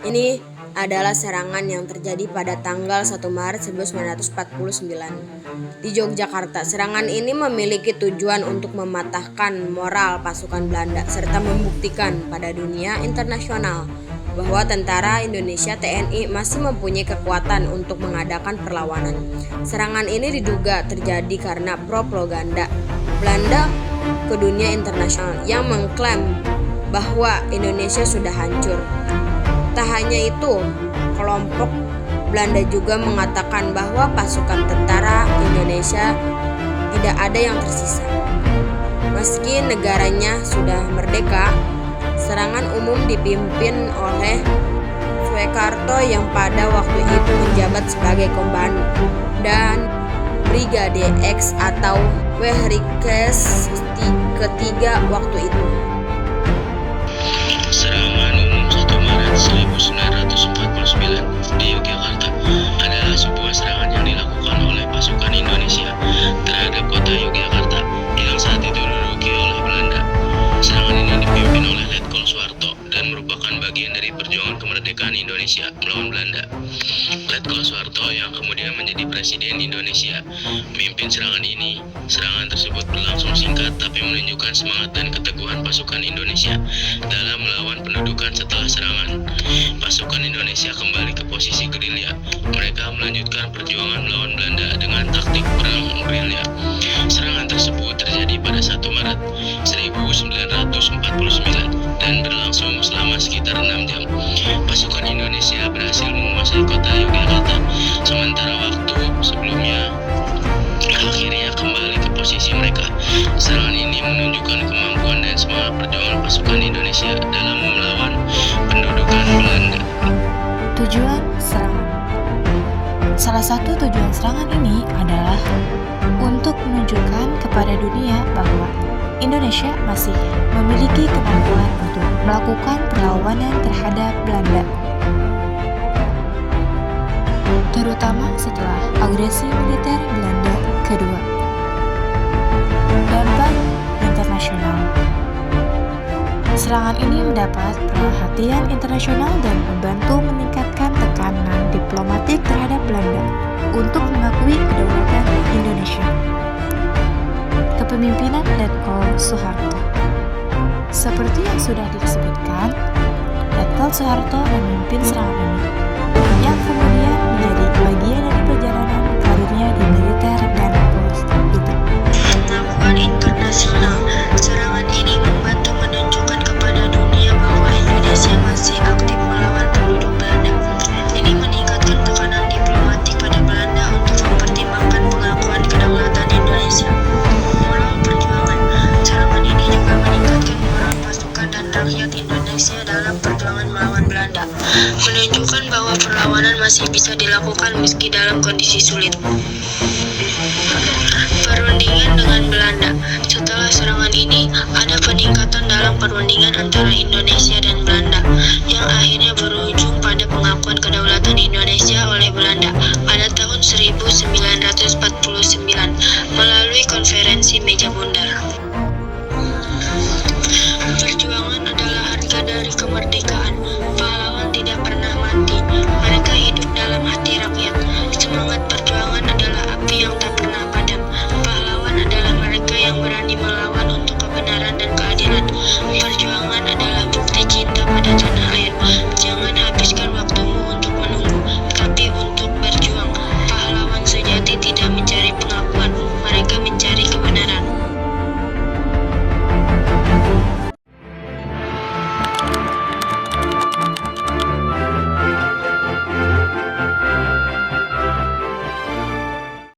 Ini adalah serangan yang terjadi pada tanggal 1 Maret 1949 di Yogyakarta. Serangan ini memiliki tujuan untuk mematahkan moral pasukan Belanda serta membuktikan pada dunia internasional bahwa tentara Indonesia (TNI) masih mempunyai kekuatan untuk mengadakan perlawanan. Serangan ini diduga terjadi karena propaganda Belanda ke dunia internasional yang mengklaim bahwa Indonesia sudah hancur. Tak hanya itu, kelompok Belanda juga mengatakan bahwa pasukan tentara Indonesia tidak ada yang tersisa. Meski negaranya sudah merdeka, serangan umum dipimpin oleh Soekarno yang pada waktu itu menjabat sebagai komandan Brigade X atau Wehrikes ketiga waktu itu. Serangan umum 1 Maret 1949 di Yogyakarta adalah sebuah serangan yang dilakukan oleh pasukan Indonesia terhadap kota Yogyakarta yang saat itu diduduki oleh Belanda. Serangan ini dipimpin oleh Letkol Soeharto dan merupakan bagian dari perjuangan kemerdekaan Indonesia melawan Belanda. Letkol Soeharto yang kemudian menjadi Presiden Indonesia memimpin serangan ini. Serangan tersebut berlangsung singkat tapi menunjukkan semangat dan keteguhan pasukan Indonesia dalam melawan pendudukan. Setelah serangan, pasukan Indonesia kembali ke posisi gerilya. Mereka melanjutkan perjuangan melawan Belanda dengan taktik perang gerilya. Serangan tersebut terjadi pada 1 Maret 1949 dan berlangsung selama sekitar 6 jam. Pasukan Indonesia berhasil menguasai kota Yogyakarta, sementara waktu sebelumnya akhirnya kembali ke posisi mereka. Serangan ini menunjukkan kemampuan dan semangat perjuangan pasukan Indonesia dalam melawan pendudukan Belanda. Tujuan serangan. Salah satu tujuan serangan ini adalah untuk menunjukkan kepada dunia bahwa Indonesia masih memiliki kemampuan untuk melakukan perlawanan terhadap Belanda, terutama setelah agresi militer Belanda kedua. Dampak internasional. Serangan ini mendapat perhatian internasional dan membantu meningkatkan tekanan diplomatik terhadap Belanda untuk mengakui kedaulatan Indonesia. Kepemimpinan Letkol Soeharto. Seperti yang sudah disebutkan, Letkol Soeharto memimpin serangan ini, yang kemudian menjadi bagian dari perjalanan karirnya di militer dan politik. Pengakuan internasional. Serangan ini membantu menunjukkan kepada dunia bahwa Indonesia masih aktif melawan penduduk Belanda. Ini meningkatkan tekanan diplomatik pada Belanda untuk mempertimbangkan pengakuan kedaulatan Indonesia. Moral perjuangan. Serangan ini juga meningkatkan moral pasukan dan rakyat Indonesia dalam perjuangan melawan Belanda, menunjukkan bahwa perlawanan masih bisa dilakukan meski dalam kondisi sulit. Perundingan dengan Belanda. Setelah serangan ini, ada peningkatan dalam perundingan antara Indonesia